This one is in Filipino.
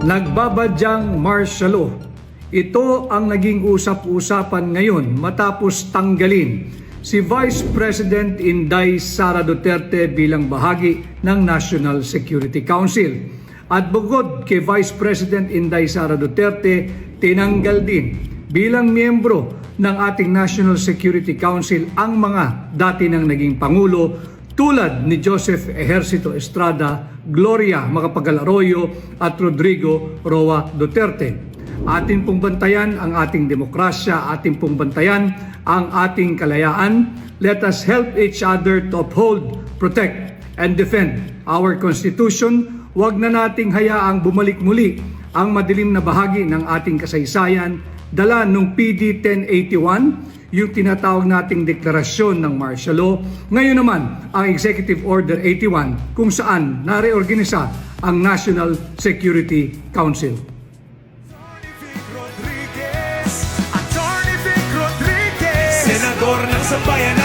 Nagbabadyang martial law. Ito ang naging usap-usapan ngayon matapos tanggalin si Vice President Inday Sara Duterte bilang bahagi ng National Security Council. At bukod kay Vice President Inday Sara Duterte, tinanggal din bilang miyembro ng ating National Security Council ang mga dati nang naging Pangulo tulad ni Joseph Ejercito Estrada, Gloria Macapagal Arroyo at Rodrigo Roa Duterte. Atin pong bantayan ang ating demokrasya, atin pong bantayan ang ating kalayaan. Let us help each other to uphold, protect, and defend our Constitution. Huwag na nating hayaang bumalik muli ang madilim na bahagi ng ating kasaysayan, dala nung PD 1081, yung tinatawag nating deklarasyon ng martial law. Ngayon naman, ang Executive Order 81 kung saan nareorganisa ang National Security Council. Senador ng Sambayanan.